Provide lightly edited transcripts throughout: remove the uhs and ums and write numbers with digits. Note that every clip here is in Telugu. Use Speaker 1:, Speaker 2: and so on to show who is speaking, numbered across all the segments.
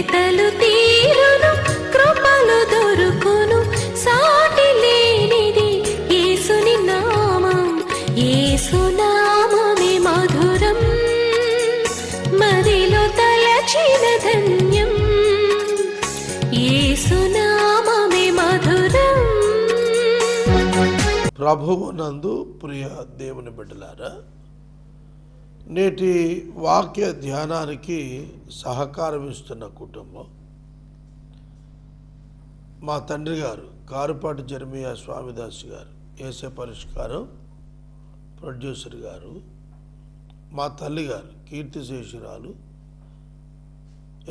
Speaker 1: వెతలు తీరును, కృపలు దొరుకును, సాటి లేనిది యేసుని నామం. యేసునామమే మధురం, మదిలో తలచిన ధన్యం. యేసునామమే మధురం.
Speaker 2: ప్రభువునందు ప్రియ దేవుని బిడ్డలారా, నేటి వాక్య ధ్యానానికి సహకారం ఇస్తున్న కుటుంబం మా తండ్రి గారు కారుపాటి జెరమియా స్వామిదాస్ గారు, ఏసే పరిష్కారం ప్రొడ్యూసర్ గారు, మా తల్లి గారు కీర్తిశేషురాలు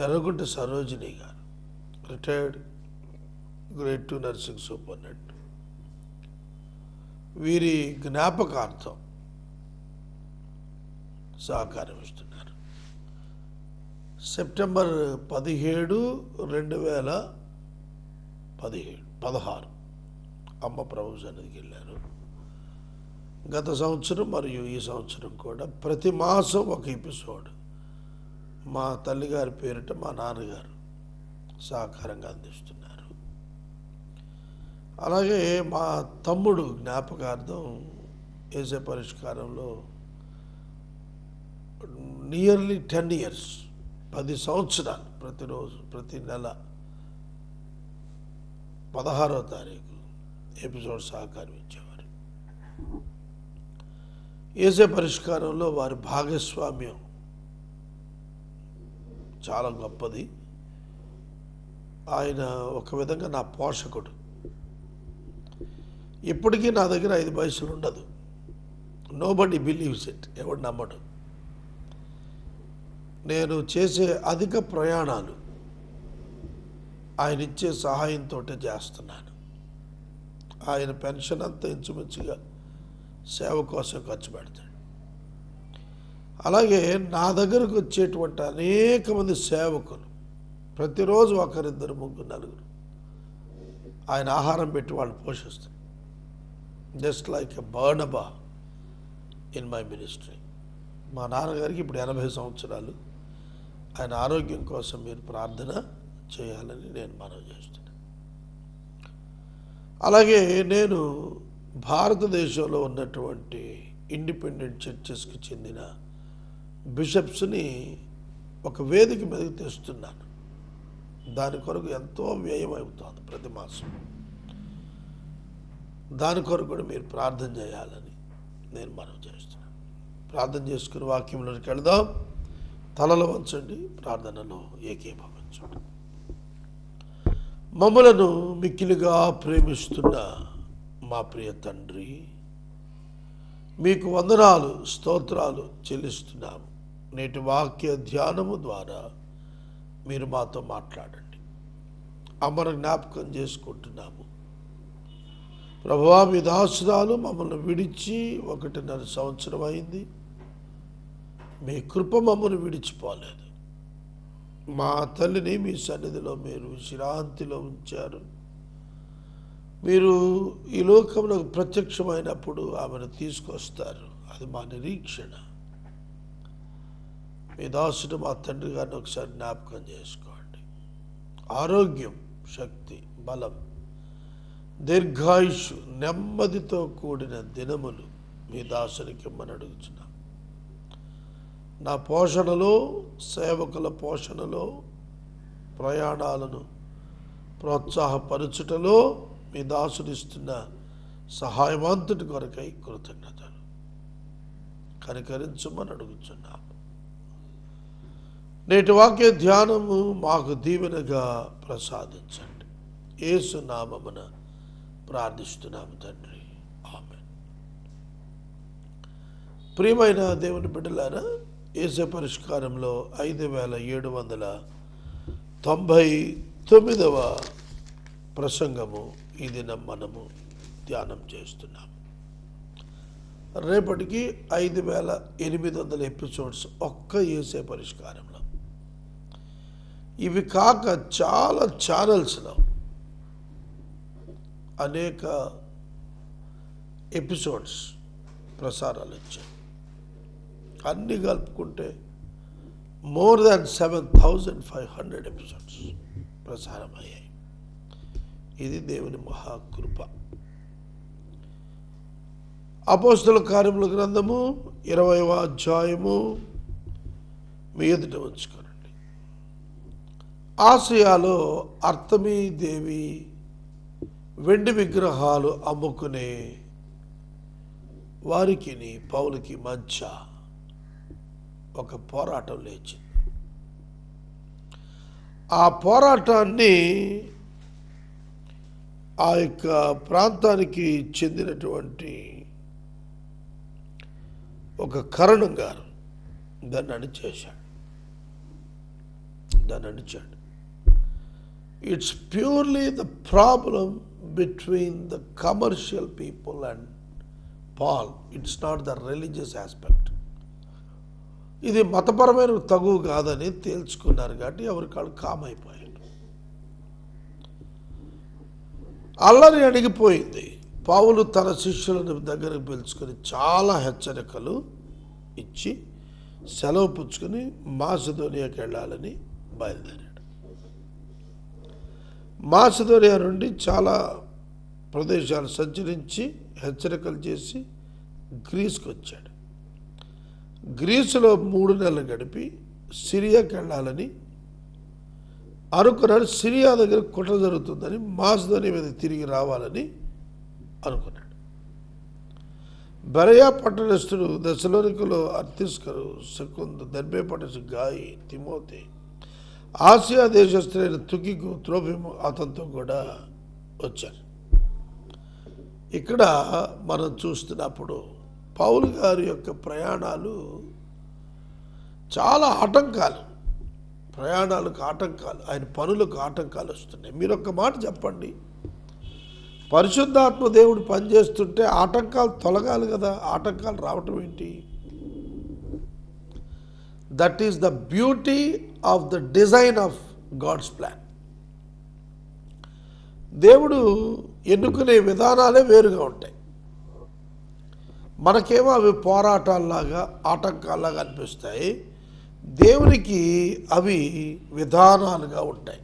Speaker 2: ఎర్రగుంట సరోజిని గారు, రిటైర్డ్ గ్రేడ్ 2 నర్సింగ్ సూపరింటెండెంట్, వీరి జ్ఞాపకార్థం సహకారం ఇస్తున్నారు. సెప్టెంబర్ 17, 2016 అమ్మ ప్రభు సన్నిధికి వెళ్ళారు. గత సంవత్సరం మరియు ఈ సంవత్సరం కూడా ప్రతి మాసం ఒక ఎపిసోడ్ మా తల్లిగారి పేరిట మా నాన్నగారు సహకారంగా అందిస్తున్నారు. అలాగే మా తమ్ముడు జ్ఞాపకార్థం ఏసే పరిష్కారంలో నియర్లీ 10 years 10 సంవత్సరాలు ప్రతిరోజు ప్రతి నెల 16వ తారీఖు ఎపిసోడ్ సహకారం ఇచ్చేవారు. ఏసే పరిష్కారంలో వారి భాగస్వామ్యం చాలా గొప్పది. ఆయన ఒక విధంగా నా పోషకుడు. ఇప్పటికీ నా దగ్గర 5 పైసలు ఉండదు. Nobody believes it. ఎవడు నమ్మడు. నేను చేసే అధిక ప్రయాణాలు ఆయన ఇచ్చే సహాయంతో చేస్తున్నాను. ఆయన పెన్షన్ అంతా ఇంచుమించుగా సేవ కోసం ఖర్చు పెడతాడు. అలాగే నా దగ్గరకు వచ్చేటువంటి అనేక మంది సేవకులు ప్రతిరోజు 1, 2, 3, 4 ఆయన ఆహారం పెట్టి వాళ్ళు పోషిస్తారు. Just like a Barnabas in my ministry. మా నాన్నగారికి ఇప్పుడు 80 సంవత్సరాలు. ఆయన ఆరోగ్యం కోసం మీరు ప్రార్థన చేయాలని నేను మనవి చేస్తున్నాను. అలాగే నేను భారతదేశంలో ఉన్నటువంటి ఇండిపెండెంట్ చర్చెస్కి చెందిన బిషప్స్ని ఒక వేదిక మీదకి తెస్తున్నాను. దాని కొరకు ఎంతో వ్యయం అవుతుంది ప్రతి మాసం. దాని కొరకు కూడా మీరు ప్రార్థన చేయాలని నేను మనవి చేస్తున్నాను. ప్రార్థన చేసుకుని వాక్యంలోకి వెళదాం. తలలు వంచండి, ప్రార్థనలో ఏకీభవించండి. మమ్మలను మిక్కిలిగా ప్రేమిస్తున్న మా ప్రియ తండ్రి, మీకు వందనాలు, స్తోత్రాలు చెల్లిస్తున్నాము. నేటి వాక్య ధ్యానము ద్వారా మీరు మాతో మాట్లాడండి. అమర జ్ఞాపకం చేసుకుంటున్నాము. ప్రభువా, మీ దాసురాలు మమ్మల్ని విడిచి 1.5 సంవత్సరం అయింది. మీ కృప మమ్మల్ని విడిచిపోలేదు. మా తల్లిని మీ సన్నిధిలో మీరు విశ్రాంతిలో ఉంచారు. మీరు ఈ లోకంలో ప్రత్యక్షమైనప్పుడు ఆమెను తీసుకొస్తారు. అది మా నిరీక్షణ. మీ దాసుడు మా తండ్రి గారిని ఒకసారి జ్ఞాపకం చేసుకోండి. ఆరోగ్యం, శక్తి, బలం, దీర్ఘాయుష్, నెమ్మదితో కూడిన దినములు మీ దాసునికి ఇమ్మని అడుగుచున్నాం. నా పోషణలో, సేవకుల పోషణలో, ప్రయాణాలను ప్రోత్సాహపరచుటలో మీ దాసుడిస్తున్న సహాయవంతుడి కొరకై కృతజ్ఞతలు. కనికరించమని అడుగుచున్నాము. నేటి వాక్య ధ్యానము మాకు దీవెనగా ప్రసాదించండి. యేసు నామమున ప్రార్థిస్తున్నాము తండ్రి, ఆమేన్. ప్రియమైన దేవుని బిడ్డలారా, యేసు పరిష్కారంలో 5799వ ప్రసంగము ఈ దినం మనము ధ్యానం చేస్తున్నాము. రేపటికి 5800 ఎపిసోడ్స్ ఒక్క యేసు పరిష్కారంలో. ఇవి కాక చాలా ఛానల్స్లో అనేక ఎపిసోడ్స్ ప్రసారాలు వచ్చాయి. అన్నీ కలుపుకుంటే మోర్ దాన్ 7,500 ఎపిసోడ్స్ ప్రసారమయ్యాయి. ఇది దేవుని మహాకృప. అపోస్తలుల కార్యముల గ్రంథము 20వ అధ్యాయము మీ ఎదుట ఉంచుకోనండి. ఆసియాలో అర్తమీ దేవి వెండి విగ్రహాలు అమ్ముకునే వారికి పౌలుకి మధ్య ఒక పోరాటం లేచింది. ఆ పోరాటాన్ని ఆ యొక్క ప్రాంతానికి చెందినటువంటి ఒక కరణం గారు దాన్ని అణిచాడు. It's purely the problem between the commercial people and Paul. It's not the religious aspect. ఇది మతపరమైన తగువ కాదని తేల్చుకున్నారు కాబట్టి ఎవరికి వాళ్ళు కామైపోయారు. అల్లరి అణిగిపోయింది. పౌలు తన శిష్యులను దగ్గరకు పిలుచుకొని చాలా హెచ్చరికలు ఇచ్చి సెలవు పుచ్చుకొని మాసిదోనియాకి వెళ్ళాలని బయలుదేరాడు. మాసిదోనియా నుండి చాలా ప్రదేశాలు సంచరించి హెచ్చరికలు చేసి గ్రీస్కి వచ్చాడు. గ్రీసులో 3 నెలలు గడిపి సిరియాకి వెళ్ళాలని అనుకున్నాడు. సిరియా దగ్గర కుట్ర జరుగుతుందని మాసిదోనియా మీద తిరిగి రావాలని అనుకున్నాడు. బెరయా పట్టణస్థుడు దెసలోనికలో అర్తిస్కరు, సెకుందు, దెర్బే పట్టణస్థుడు గాయి, తిమోతి, ఆసియా దేశస్థులైన తుకికు, త్రోఫిము అతనితో కూడా వచ్చారు. ఇక్కడ మనం చూస్తున్నప్పుడు పౌలు గారి యొక్క ప్రయాణాలు చాలా ఆటంకాలు, ప్రయాణాలకు ఆటంకాలు, ఆయన పనులకు ఆటంకాలు వస్తున్నాయి. మీరు ఒక్క మాట చెప్పండి, పరిశుద్ధాత్మ దేవుడు పనిచేస్తుంటే ఆటంకాలు తొలగాలి కదా, ఆటంకాలు రావటం ఏంటి? That is the beauty of the design of God's plan. దేవుడు ఎన్నుకునే విధానాలే వేరుగా ఉంటాయి. మనకేమో అవి పోరాటాల్లాగా ఆటంకాల్లాగా అనిపిస్తాయి. దేవునికి అవి విధానాలుగా ఉంటాయి.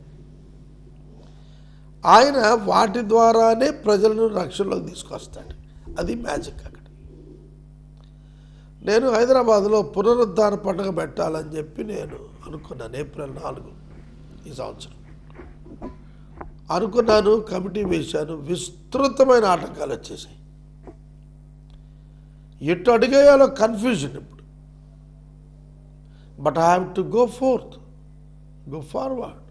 Speaker 2: ఆయన వాటి ద్వారానే ప్రజలను రక్షణలోకి తీసుకొస్తాడు. అది మ్యాజిక్. అక్కడ నేను హైదరాబాద్లో పునరుద్ధాన పండుగ పెట్టాలని చెప్పి నేను అనుకున్నాను. ఏప్రిల్ 4 ఈ సంవత్సరం అనుకున్నాను. కమిటీ వేశాను. విస్తృతమైన ఆటంకాలు వచ్చేసాయి. ఎటు అడిగేయాలో కన్ఫ్యూజన్ ఇప్పుడు. But I have to go forward.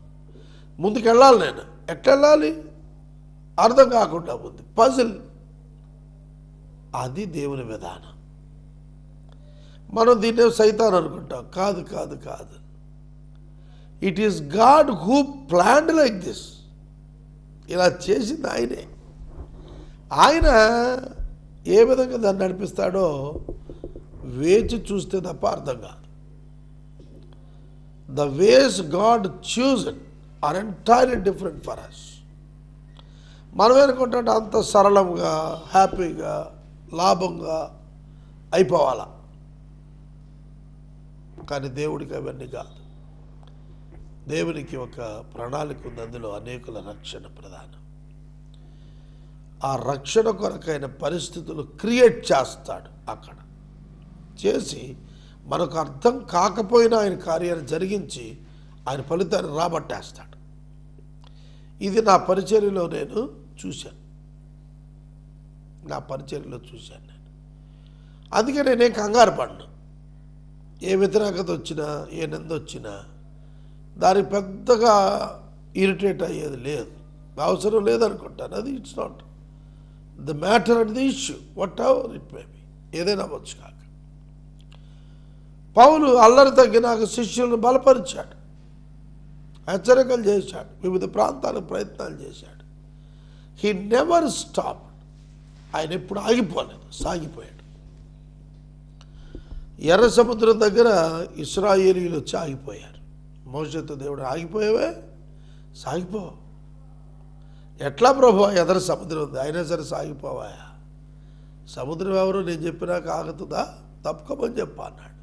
Speaker 2: ముందుకు వెళ్ళాలి. నేను ఎట్లా వెళ్ళాలి అర్థం కాకుండా ఉంది. పజిల్. అది దేవుని విధానం. మనం దీన్నే సైతాన్ అనుకుంటాం. కాదు కాదు కాదు. It is God who planned like this. ఇలా చేసింది ఆయనే. ఆయన ఏ విధంగా దాన్ని నడిపిస్తాడో వేచి చూస్తే తప్ప అర్థం కాదు. The ways God chosen are entirely different for us. మనం అనుకుంటే అంత సరళంగా, హ్యాపీగా, లాభంగా అయిపోవాలా. కానీ దేవుడికి అవన్నీ కాదు. దేవునికి ఒక ప్రణాళిక ఉంది. అందులో అనేకుల రక్షణ ప్రధానం. ఆ రక్షణ కొరకైన పరిస్థితులు క్రియేట్ చేస్తాడు. అక్కడ చేసి మనకు అర్థం కాకపోయినా ఆయన కార్యాన్ని జరిగించి ఆయన ఫలితాన్ని రాబట్టేస్తాడు. ఇది నా పరిచర్యలో నేను చూశాను. నేను అందుకే నేనేం కంగారు పడ్ను. ఏ వ్యతిరేకత వచ్చినా, ఏ నింద వచ్చినా దానికి పెద్దగా ఇరిటేట్ అయ్యేది లేదు. అవసరం లేదనుకుంటాను. అది it's not the matter and the issue, what ever it may be. ఏదైనా అవ్వచ్చు. కాక పౌలు అల్లరి తగ్గినాక శిష్యులను బలపరిచాడు, హెచ్చరికలు చేశాడు, వివిధ ప్రాంతాలకు ప్రయత్నాలు చేశాడు. He never stop. ఆయన ఎప్పుడు ఆగిపోలేదు, సాగిపోయాడు. ఎర్ర సముద్రం దగ్గర ఇశ్రాయేలీయులు వచ్చి ఆగిపోయారు. మోషేతో దేవుడు ఆగిపోయావే, సాగిపో. ఎట్లా ప్రభు, ఎదర సముద్రం ఉంది, అయినా సరే సాగిపోవా. సముద్రం ఎవరు, నేను చెప్పినాక ఆగుతుందా, తప్పుకోమని చెప్పా అన్నాడు.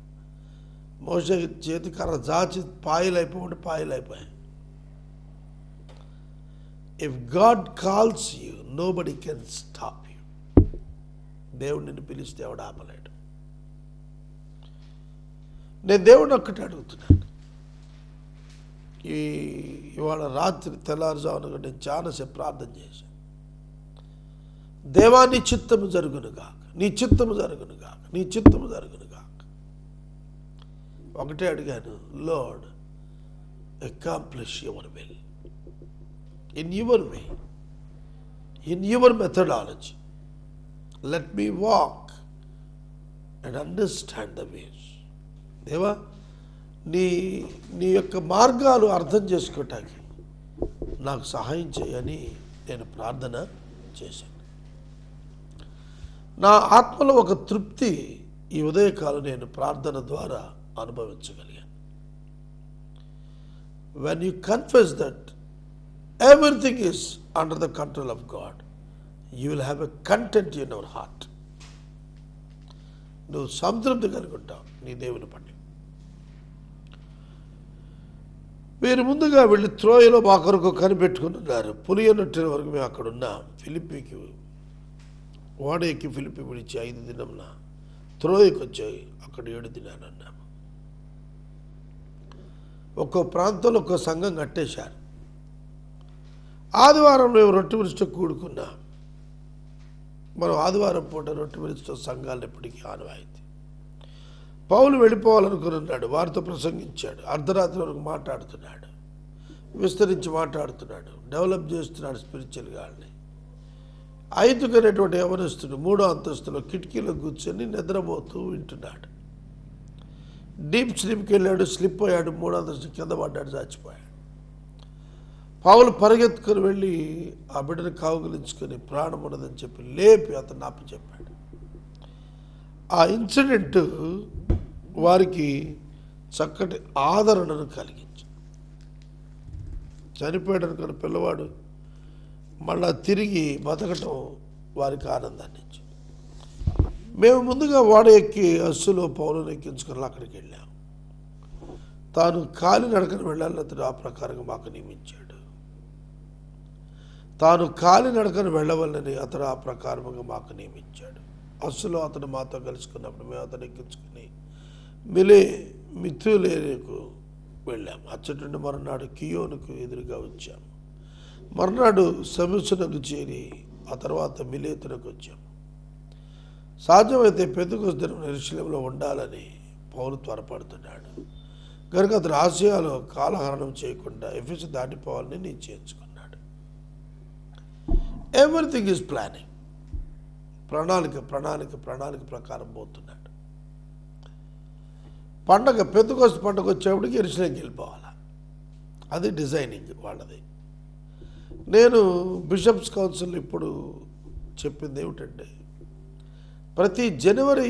Speaker 2: మోషే చేతి కర్ర జాచి పాయలైపోయాయి. If God calls you nobody can stop you. దేవుడు నిన్ను పిలిస్తే ఎవడు ఆపలేడు. నేను దేవుడిని ఒక్కటి అడుగుతున్నాను, ఇవాళ రాత్రి తెల్లారుజామున నేను చాలాసేపు ప్రార్థన చేశాను. దేవా నీ చిత్తము జరుగునుగాక, నీ చిత్తము జరుగునుగాక, నీ చిత్తము జరుగునుగాక. ఒకటే అడిగాను, lord accomplish your will in your way, in your methodology. Let me walk and understand the ways. దేవా నీ యొక్క మార్గాలు అర్థం చేసుకోవటానికి నాకు సహాయం చేయని నేను ప్రార్థన చేశాను. నా ఆత్మలో ఒక తృప్తి ఈ ఉదయకాలం నేను ప్రార్థన ద్వారా అనుభవించగలిగాను. When you confess that everything is under the control of God, you will have a content in our heart. నువ్వు సంతృప్తి కలిగి ఉంటావు నీ దేవుని పట్ల. మీరు ముందుగా వెళ్ళి త్రోయలో మా కొరకు కనిపెట్టుకుని ఉన్నారు. పులియనట్టిన వరకు మేము అక్కడ ఉన్నాం. ఫిలిప్పీకి ఓడ ఎక్కి ఫిలిప్పి విడిచి 5 దినంలో త్రోయకి వచ్చాయి. అక్కడ 7 దినాలు అన్నాము. ఒక్కో ప్రాంతంలో ఒక్కో సంఘం కట్టేశారు. ఆదివారం మేము రొట్టె విరుచుతో కూడుకున్నాం. మనం ఆదివారం పూట రొట్టె విరుచుతో సంఘాలు ఎప్పటికీ ఆనవాయితీ. పౌలు వెళ్ళిపోవాలనుకున్నాడు, వారితో ప్రసంగించాడు. అర్ధరాత్రి వరకు మాట్లాడుతున్నాడు, విస్తరించి మాట్లాడుతున్నాడు, డెవలప్ చేస్తున్నాడు స్పిరిచువల్గా. వాళ్ళని 5 అనేటువంటి యవనస్తుడు 3వ అంతస్తులో కిటికీలో కూర్చొని నిద్రపోతూ వింటున్నాడు. డీప్ స్లీప్కి వెళ్ళాడు, స్లిప్ అయ్యాడు, 3వ అంతస్తు కింద పడ్డాడు, చచ్చిపోయాడు. పౌలు పరిగెత్తుకుని వెళ్ళి ఆ బిడ్డను కావుగిలించుకొని ప్రాణం ఉన్నదని చెప్పి లేపి అతను అప్పచెప్పాడు. ఆ ఇన్సిడెంట్ వారికి చక్కటి ఆదరణను కలిగించి, చనిపోయాడు అనుకున్న పిల్లవాడు మళ్ళా తిరిగి బతకటం వారికి ఆనందాన్ని ఇచ్చింది. మేము ముందుగా ఓడ ఎక్కి అస్సులో పౌలను ఎక్కించుకొని అక్కడికి వెళ్ళాము. తాను కాలి నడకను వెళ్ళాలని అతడు ఆ ప్రకారంగా మాకు నియమించాడు. తాను కాలి నడకను వెళ్ళవల్లని అతడు ఆ ప్రకారంగా మాకు నియమించాడు. అస్సులో అతను మాతో కలుసుకున్నప్పుడు మేము అతను ఎక్కించుకుని మిథులేకు వెళ్ళాము. అచ్చటుండి మరునాడు కియోనుకు ఎదురుగా వచ్చాము. మరునాడు సమస్యకు చేరి ఆ తర్వాత మిలేతునకు వచ్చాము. సాధ్యమైతే పెంతెకొస్తు దినం యెరూషలేములో ఉండాలని పౌలు త్వరపడుతున్నాడు కనుక అతను ఆసియాలో కాలహరణం చేయకుండా ఎఫెసు దాటిపోవాలని నిశ్చయించుకున్నాడు. Everything is planning. ప్రణాళిక ప్రకారం పోతున్నాడు. పెంతెకొస్తు పండగ వచ్చేప్పటికి యెరూషలేముకి వెళ్ళిపోవాలి. అది డిజైనింగ్ వాళ్ళది. నేను బిషప్స్ కౌన్సిల్ ఇప్పుడు చెప్పింది ఏమిటంటే, ప్రతి జనవరి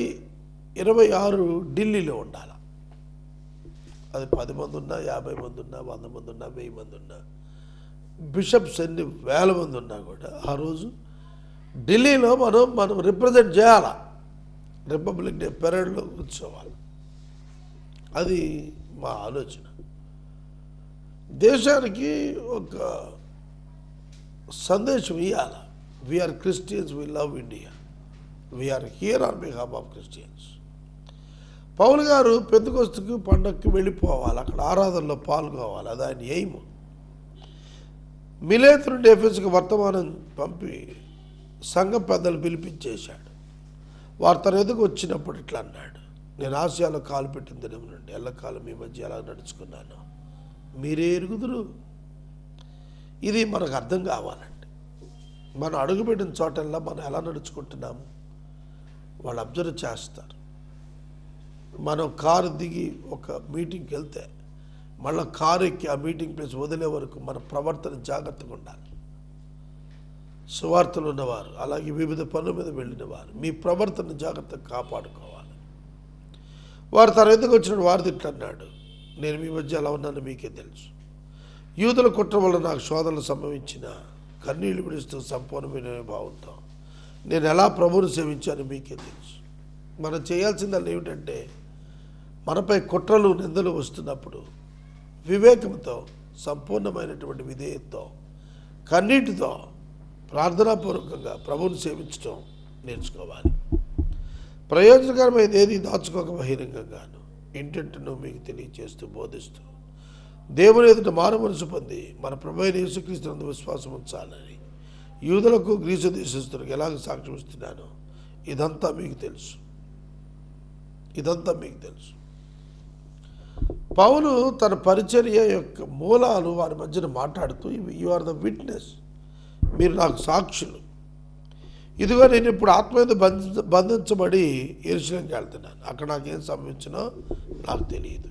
Speaker 2: 26 ఢిల్లీలో ఉండాలి. అది 10 మంది ఉన్నా, 50 మంది ఉన్నా, 100 మంది ఉన్నా, 1000 మంది ఉన్నా, బిషప్స్ ఎన్ని వేల మంది ఉన్నా కూడా ఆ రోజు ఢిల్లీలో మనం రిప్రజెంట్ చేయాలి. రిపబ్లిక్ డే పెరేడ్లో కూర్చోవాలి. అది మా ఆలోచన. దేశానికి ఒక సందేశం ఇవ్వాలి. We are Christians, we love India, we are here on behalf of Christians. పౌలు గారు పెంతెకొస్తుకు పండగకి వెళ్ళిపోవాలి, అక్కడ ఆరాధనలో పాల్గొవాలి. అది ఆయన ఎయిమ్. మిలేతు నుండి ఎఫెసుకు వర్తమానం పంపి సంఘ పెద్దలు పిలిపించేశాడు. వారు తన ఎదుగు వచ్చినప్పుడు ఇట్లా అన్నాడు, నేను ఆసియాలో కాలు పెట్టిన దినం నుండి ఎల్లకాలం మీ మధ్య ఎలా నడుచుకున్నాను మీరే ఎరుగుదురు. ఇది మనకు అర్థం కావాలండి. మనం అడుగుపెట్టిన చోటల్లా మనం ఎలా నడుచుకుంటున్నాము వాళ్ళు అబ్జర్వ్ చేస్తారు. మనం కారు దిగి ఒక మీటింగ్కి వెళ్తే మళ్ళీ కారు ఎక్కి ఆ మీటింగ్ ప్లేస్ వదిలే వరకు మన ప్రవర్తన జాగ్రత్తగా ఉండాలి. సువార్తలు ఉన్నవారు, అలాగే వివిధ పనుల మీద వెళ్ళిన వారు మీ ప్రవర్తన జాగ్రత్తగా కాపాడుకోవాలి. వారు తన ఎందుకు వచ్చిన వారు తిట్టన్నాడు, నేను మీ మధ్య ఎలా ఉన్నానో మీకే తెలుసు. యూదుల కుట్ర వల్ల నాకు శోధనలు సంభవించిన కన్నీళ్లు విడుస్తూ సంపూర్ణమైన భావంతో నేను ఎలా ప్రభువును సేవించానో మీకే తెలుసు. మనం చేయాల్సిందల్లా ఏమిటంటే మనపై కుట్రలు నిందలు వస్తున్నప్పుడు వివేకంతో సంపూర్ణమైనటువంటి విధేయతతో కన్నీటితో ప్రార్థనాపూర్వకంగా ప్రభువుని సేవించడం నేర్చుకోవాలి. ప్రయోజనకరమైనది ఏది దాచుకోక బహిరంగంగాను ఇంటింటిను మీకు తెలియజేస్తూ బోధిస్తూ దేవుని ఎదుట మారు మనసు పొంది మన ప్రభు అయిన యేసుక్రీస్తునందు విశ్వాసం ఉంచాలని యూదులకు గ్రీసు దేశస్తులకు ఎలాగ సాక్ష్యం ఇస్తున్నానో ఇదంతా మీకు తెలుసు. పౌలు తన పరిచర్య యొక్క మూలాలు వారి మధ్యన మాట్లాడుతూ యు ఆర్ ద విట్నెస్, మీరు నాకు సాక్షులు. ఇదిగో నేను ఇప్పుడు ఆత్మ మీద బంధించబడి యెరూషలేముకి వెళ్తున్నాను. అక్కడ నాకేం సంభవించినో నాకు తెలియదు.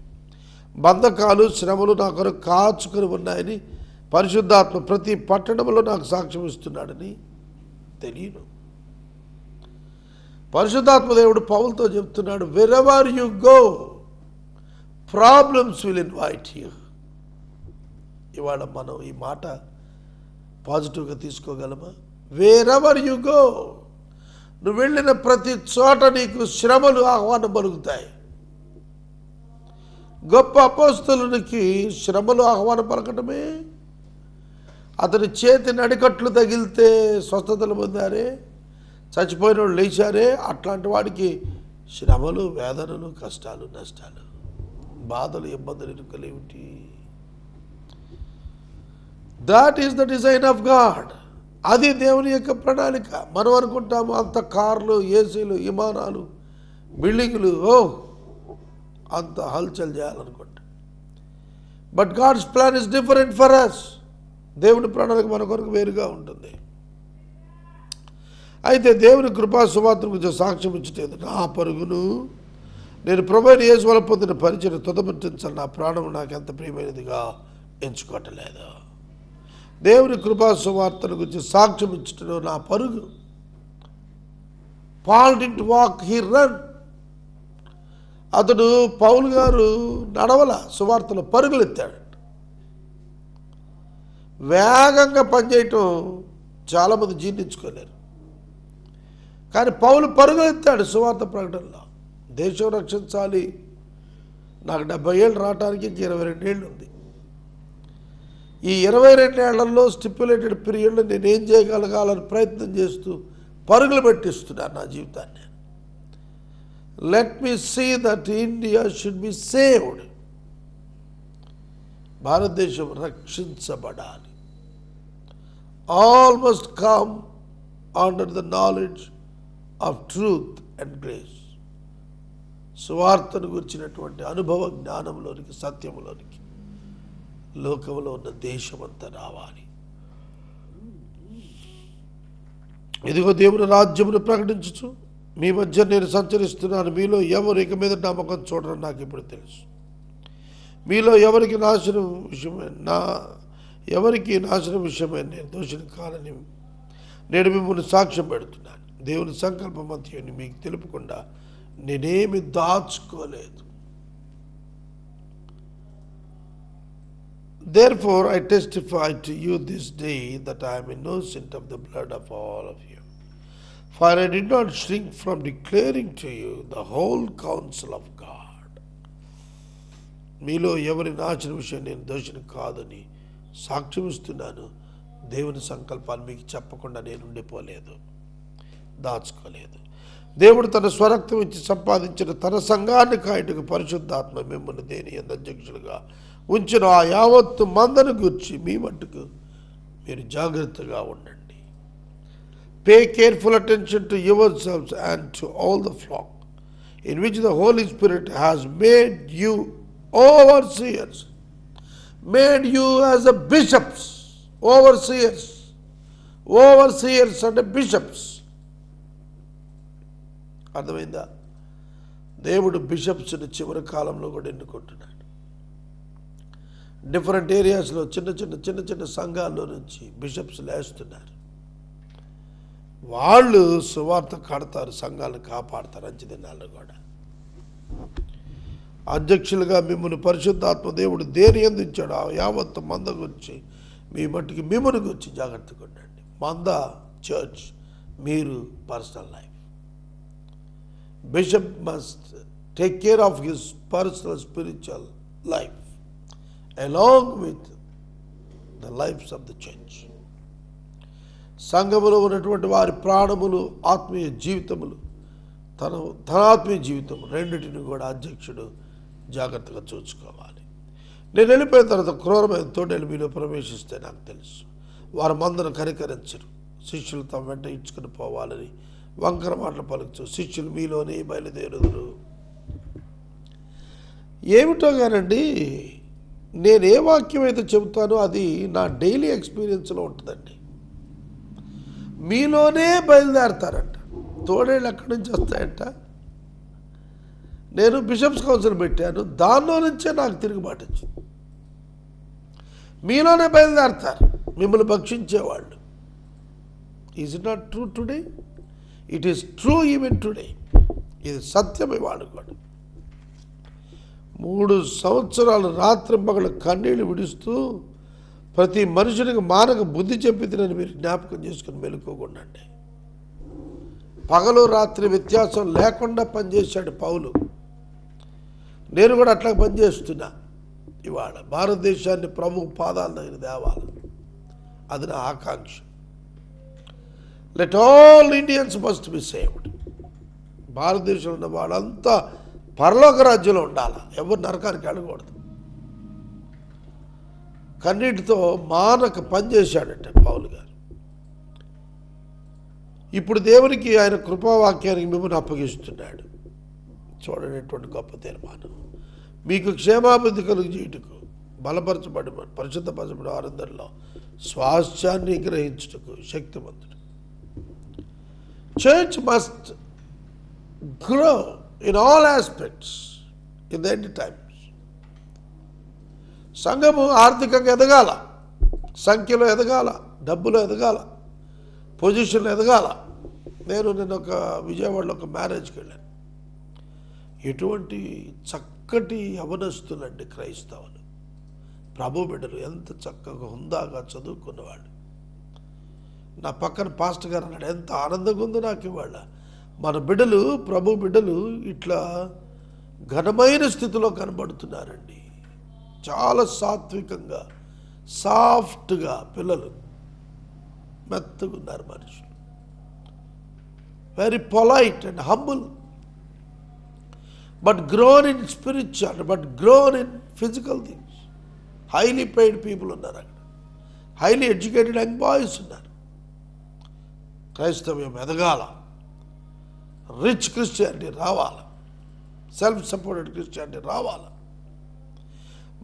Speaker 2: బంధకాలు శ్రమలు నా కొరకు కాచుకొని ఉన్నాయని పరిశుద్ధాత్మ ప్రతి పట్టణంలో నాకు సాక్ష్యం ఇస్తున్నాడని తెలియను. పరిశుద్ధాత్మ దేవుడు పౌలుతో చెప్తున్నాడు, wherever you go problems will invite you. ఇవాళ మనం ఈ మాట పాజిటివ్గా తీసుకోగలమా? వేరెవర్ యు గో, నువ్వు వెళ్ళిన ప్రతి చోట నీకు శ్రమలు ఆహ్వానం పలుకుతాయి. గొప్ప అపోస్తలునికి శ్రమలు ఆహ్వానం పలకటమే. అతని చేతి నడికట్లు తగిలితే స్వస్థతలు పొందారే, చచ్చిపోయిన వాళ్ళు లేచారే, అట్లాంటి వాడికి శ్రమలు, వేదనలు, కష్టాలు, నష్టాలు, బాధలు, ఇబ్బందులు ఎన్నికలేమిటి? That is the design of God. అది దేవుని యొక్క ప్రణాళిక. మనం అనుకుంటాము అంత కార్లు, ఏసీలు, విమానాలు, బిల్డింగులు, అంత హల్చల్ చేయాలనుకుంటా. But God's plan is different for us. దేవుని ప్రణాళిక మన కొరకు వేరుగా ఉంటుంది. అయితే దేవుని కృపా సువార్త గురించి సాక్ష్యం ఇచ్చేది నా పరుగును నేను ప్రభువైన యేసు వల్ల పొందిన పరిచయం తుదముట్టించాలి. నా ప్రాణం నాకు ఎంత ప్రియమైనదిగా ఎంచుకోవట్లేదు. దేవుని కృపా సువార్తను గురించి సాక్ష్యం ఇచ్చటంలో నా పరుగు. Paul didn't walk, he ran. అతడు పౌలు గారు నడవల, సువార్తలో పరుగులు ఎత్తాడు. వేగంగా పనిచేయటం చాలామంది జీర్ణించుకోలేరు. కానీ పౌలు పరుగులు ఎత్తాడు సువార్త ప్రకటనలో. దేశం రక్షించాలి, నాకు 70 ఏళ్ళు రావడానికి 22 ఏళ్ళు ఉంది. ఈ 22 ఏళ్లలో స్టిప్యులేటెడ్ పీరియడ్లో నేనేం చేయగలగాలని ప్రయత్నం చేస్తూ పరుగులు పెట్టిస్తున్నాను నా జీవితాన్ని. Let me see that India should be saved. భారతదేశం రక్షించబడాలి. All must come under the knowledge of truth and grace. సువార్తను గురించినటువంటి అనుభవ జ్ఞానంలోనికి, సత్యంలోనికి లోకంలో ఉన్న దేశమంతా రావాలి. ఇదిగో దేవుని రాజ్యమును ప్రకటించుచు మీ మధ్య నేను సంచరిస్తున్నాను. మీలో ఎవరు ఇక మీద నా ముఖం చూడరని నాకు ఇప్పుడు తెలుసు. మీలో ఎవరికి నాశనం విషయమై నేను దోషిని కానని నేను మిమ్మల్ని సాక్ష్యం పెడుతున్నాను. దేవుని సంకల్పం మధ్యని మీకు తెలుపకుండా నేనేమి దాచుకోలేదు. Therefore, I testify to you this day that I am innocent of the blood of all of you. For I did not shrink from declaring to you the whole counsel of God. మీలో ఎవరి నాశన విషయం నేను దోషిని కాదని సాక్ష్యం ఇస్తున్నాను. దేవుని సంకల్పాన్ని మీకు చెప్పకుండా నేను ఉండిపోలేదు, దాచుకోలేదు. దేవుడు తన స్వరక్తం ఇచ్చి సంపాదించిన తన సంఘాన్ని కాయటకు పరిశుద్ధాత్మ మిమ్మల్ని దేని యందు అధ్యక్షులుగా ఉంచిన ఆ యావత్తు మందను గూర్చి మీ మట్టుకు మీరు జాగ్రత్తగా ఉండండి. Pay careful attention to yourselves and to all the flock in which the Holy Spirit has made you overseers. Made you as a bishops. Overseers అంటే బిషప్స్. అర్థమైందా? దేవుడు బిషప్స్ని చివరి కాలంలో కూడా ఎన్నుకుంటున్నాడు. డిఫరెంట్ ఏరియాస్లో చిన్న సంఘాల్లో నుంచి బిషప్స్ లేస్తున్నారు. వాళ్ళు సువార్త కడతారు, సంఘాలను కాపాడతారు. అంచె దినాల్లో కూడా అధ్యక్షులుగా మిమ్మల్ని పరిశుద్ధాత్మ దేవుడు దేని అందించాడు ఆ యావత్తు మంద గురించి మీ మట్టికి మిమ్మల్ని గురించి జాగ్రత్తగా ఉండండి. మంద చర్చ్, మీరు personal life. Bishop must take care of his personal spiritual life along with the lives of the church. సంఘములో ఉన్నటువంటి వారి ప్రాణములు, ఆత్మీయ జీవితములు, తన ఆత్మీయ జీవితం రెండింటిని కూడా అధ్యక్షుడు జాగ్రత్తగా చూసుకోవాలి. నేను వెళ్ళిపోయిన తర్వాత క్రూరమైన తోడేలు మీలో ప్రవేశిస్తే నాకు తెలుసు, వారు మందను కనికరించరు, శిష్యులు తమ వెంట ఇచ్చుకుని పోవాలని వంకర మాటలు పలుకుతూ శిష్యులు మీలోనే బయలుదేరుదురు. ఏమిటో కానండి, నేను ఏ వాక్యం అయితే చెబుతానో అది నా డైలీ ఎక్స్పీరియన్స్లో ఉంటుందండి. మీలోనే బయలుదేరతారంట. తోడేళ్ళు ఎక్కడి నుంచి వస్తాయంట? నేను బిషప్స్ కౌన్సిల్ పెట్టాను, దానిలో నుంచే నాకు తిరుగుబాటు వచ్చింది. మీలోనే బయలుదేరతారు మిమ్మల్ని భక్షించేవాళ్ళు. Is it not true today? It is true even today. ఇది సత్యం ఇవాళ కూడా. 3 సంవత్సరాలు రాత్రి పగలు కన్నీళ్ళు విడుస్తూ ప్రతి మనుషునికి మానక బుద్ధి చెప్పిద్దని మీరు జ్ఞాపకం చేసుకుని మెలుకోకుండా. పగలు రాత్రి వ్యత్యాసం లేకుండా పనిచేశాడు పౌలు. నేను కూడా అట్లా పనిచేస్తున్నా. ఇవాళ భారతదేశాన్ని ప్రభు పాదాల దగ్గర తేవాలి, అది నా ఆకాంక్ష. Let all Indians must be saved. భారతదేశంలో ఉన్న వాళ్ళంతా పరలోక రాజ్యంలో ఉండాలి, ఎవరు నరకానికి వెళ్ళకూడదు. కన్నీటితో మానక పనిచేశాడట పౌలు గారు. ఇప్పుడు దేవునికి ఆయన కృపావాక్యానికి మిమ్మల్ని అప్పగిస్తున్నాడు. చూడనటువంటి గొప్ప తీర్మానం. మీకు క్షేమాభివృద్ధి కలుగు చేయుటకు, బలపరచబడి పరిశుద్ధపరచబడి వారందరిలో స్వాస్థ్యాన్ని గ్రహించుటకు శక్తివంతుడు. Church must grow in all aspects in the end times. సంఘము ఆర్థికంగా ఎదగాల, సంఖ్యలో ఎదగాల, డబ్బులో ఎదగాల, పొజిషన్లో ఎదగాల. నేను నిన్న ఒక విజయవాడలో ఒక మ్యారేజ్కి వెళ్ళాను. ఎటువంటి చక్కటి యవనస్తులండి క్రైస్తవులు, ప్రభు బిడ్డలు, ఎంత చక్కగా హుందాగా చదువుకున్నవాళ్ళు. నా పక్కన పాస్టర్ గారు అన్నాడు, ఎంత ఆనందంగా ఉందో నాకు ఇవాళ. మన బిడ్డలు, ప్రభు బిడ్డలు ఇట్లా ఘనమైన స్థితిలో కనబడుతున్నారండి. చాలా సాత్వికంగా, సాఫ్ట్గా పిల్లలు మెత్తగా ఉన్నారు మనుషులు. Very polite and humble, but grown in spiritual, but grown in physical things. Highly paid people ఉన్నారు అక్కడ, హైలీ ఎడ్యుకేటెడ్ యంగ్ బాయ్స్ ఉన్నారు. క్రైస్తవ్యం ఎదగాల, రిచ్ క్రిస్టియానిటీ రావాలి, సెల్ఫ్ సపోర్టెడ్ క్రిస్టియానిటీ రావాలి.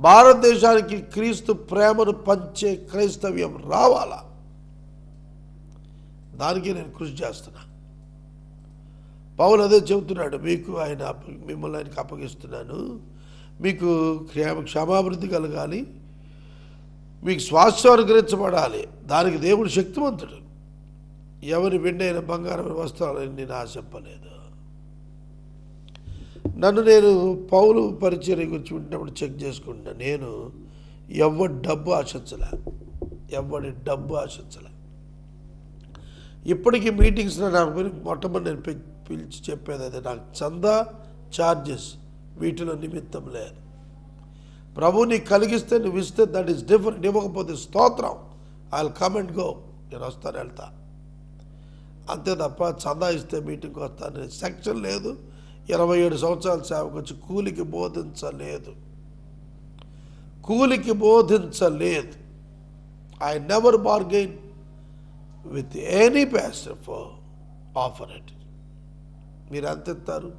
Speaker 2: భారతదేశానికి క్రీస్తు ప్రేమను పంచే క్రైస్తవ్యం రావాలా. దానికి నేను కృషి చేస్తున్నా. పౌలు అదే చెబుతున్నాడు, మిమ్మల్ని ఆయనకి అప్పగిస్తున్నాను, మీకు క్షమాభివృద్ధి కలగాలి, మీకు స్వాస్థ్యం అనుగ్రహించబడాలి. దానికి దేవుడు శక్తివంతుడు. ఎవరి వెండైన బంగారం వస్త్రాలని నేను ఆశింపలేదు. నేను పౌలు పరిచర్య గురించి వింటున్నప్పుడు చెక్ చేసుకుంటున్నా. నేను ఎవరి డబ్బు ఆశించలే. ఇప్పటికీ మీటింగ్స్లో నాకు మొట్టమొదటి నేను పిలిచి చెప్పేది అదే, నాకు చందా ఛార్జెస్ వీటిలో నిమిత్తం లేదు. ప్రభు నీకు కలిగిస్తే నువ్వు ఇస్తే దట్ ఈస్ డిఫరెంట్. ఇవ్వకపోతే స్తోత్రం, I will come and go, నేను వస్తాను వెళ్తా. అంతే తప్ప చందా ఇస్తే మీటింగ్కి వస్తాను సెక్షన్ లేదు. 27 సంవత్సరాల సేవకు వచ్చి కూలికి బోధించలేదు. I never bargain with any pastor for offer it. మీరు ఎంత ఇస్తారు,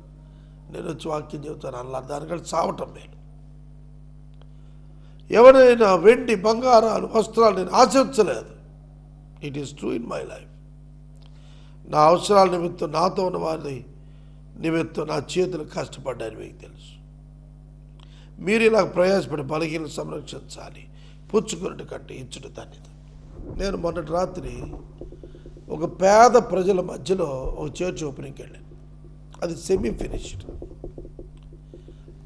Speaker 2: నేను వచ్చి వాక్యం చెబుతాను అలా, దానికంటే చావటం నేను. ఎవరైనా వెండి బంగారాలు వస్త్రాలు నేను ఆశించలేదు. It is true in my life. నా అవసరాల నిమిత్తం, నాతో ఉన్న వారి నిమిత్తం నా చేతులు కష్టపడ్డాయని మీకు తెలుసు. మీరు ఇలా ప్రయాసపడి బలహీనలను సంరక్షించాలి. పుచ్చుకున్నట్టు కంటే ఇచ్చుట ధన్యత. నేను మొన్నటి రాత్రి ఒక పేద ప్రజల మధ్యలో ఒక చర్చ్ ఓపెనింగ్కి వెళ్ళాను. అది సెమీ ఫినిష్డ్.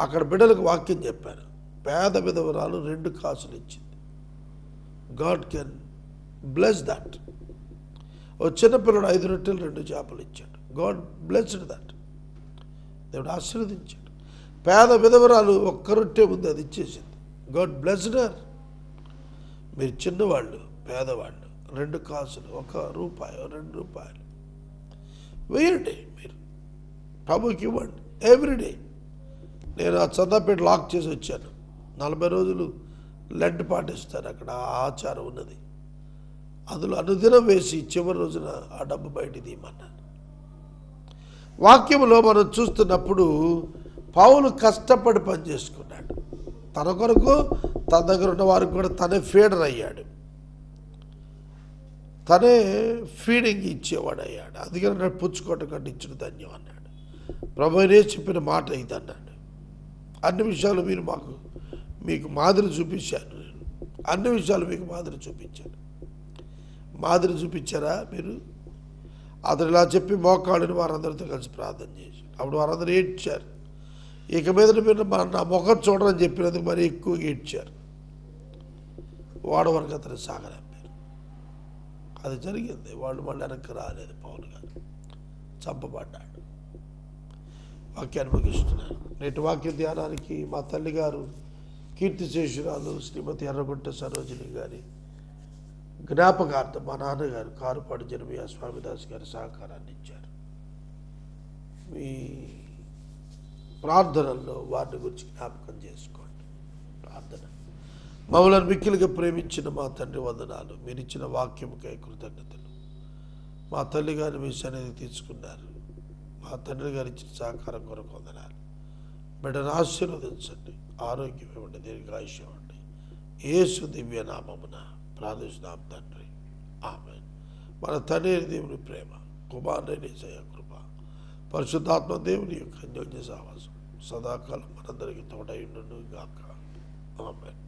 Speaker 2: అక్కడ బిడ్డలకు వాక్యం చెప్పాను. పేద విధవరాలు 2 కాసులు ఇచ్చింది. God can bless that. ఓ చిన్నపిల్లడు 5 రొట్టెలు 2 చేపలు ఇచ్చాడు. God blessed that. దేవుడు ఆశీర్వదించాడు. పేద విధవరాలు ఒక్క రొట్టె ఉంది, అది ఇచ్చేసింది. God blessed her. మీరు చిన్నవాళ్ళు, పేదవాళ్ళు, 2 కాసులు, 1 రూపాయి, 2 రూపాయలు వేయండి, మీరు ప్రభుకి ఇవ్వండి ఎవ్రీడే. నేను ఆ చందాపేట లాక్ చేసి వచ్చాను. 40 రోజులు లెంట్ పాటిస్తారు, అక్కడ ఆ ఆచారం ఉన్నది. అందులో అనుదినం వేసి చివరి రోజున ఆ డబ్బు బయట తీయమన్నాను. వాక్యంలో మనం చూస్తున్నప్పుడు పౌలు కష్టపడి పనిచేసుకున్నాడు. తన కొరకు, తన దగ్గర ఉన్న వారికి కూడా తనే ఫీడర్ అయ్యాడు, తనే ఫీడింగ్ ఇచ్చేవాడు అయ్యాడు. అందుకని నేను పుచ్చుకోట కంటే ఇచ్చిన ధన్యం అన్నాడు. ప్రభువునే చెప్పిన మాట ఇది అన్నాడు. అన్ని విషయాలు మీరు మీకు మాదిరి చూపించాను. నేను అన్ని విషయాలు మీకు మాదిరి చూపించాను. మాదిరి చూపించారా మీరు? అతను ఇలా చెప్పి మోకాళ్ళని వారందరితో కలిసి ప్రార్థన చేశారు. అప్పుడు వారందరూ ఏడ్చారు. ఇక మీద మీరు నా ముఖం చూడరని చెప్పినందుకు మరి ఎక్కువగా ఏడ్చారు. వాడు వరకు అతను సాగలేపారు. అది జరిగింది. వాళ్ళు మళ్ళీ వెనక్కి రాలేదు. పౌలు గారు చంపబడ్డాడు. వాక్యాన్ని ముగిస్తున్నాను. నేటి వాక్య ధ్యానానికి మా తల్లిగారు కీర్తిశేషురాలు శ్రీమతి ఎర్రగుంట సరోజిని గారి జ్ఞాపకార్థం మా నాన్నగారు కారుపాటి జనమయ్య స్వామిదాస్ గారి సహకారాన్ని ఇచ్చారు. మీ ప్రార్థనల్లో వారిని గురించి జ్ఞాపకం చేసుకోండి. ప్రార్థన. మమ్మల్ని మిక్కిలిగా ప్రేమించిన మా తండ్రి వందనాలు. మీరు ఇచ్చిన వాక్యముకై కృతజ్ఞతలు. మా తల్లి గారిని మీ సన్నిధికి తీసుకున్నారు. మా తండ్రి గారు ఇచ్చిన సహకారం కొరకు వందనాలు. బిడ్డను ఆశీర్వదించండి, ఆరోగ్యం ఇవ్వండి, దీర్ఘాయుష్యం ఇవ్వండి. యేసు దివ్య నామమున ప్రార్థిస్తున్నాం తండ్రి, ఆమేన్. మన తండ్రి దేవుని ప్రేమ, కుమారుని యేసయ్య కృప, పరిశుద్ధాత్మ దేవుని యొక్క అన్యోన్య సహవాసం సదాకాలం మనందరికీ తోడై ఉండును గాక. ఆమేన్.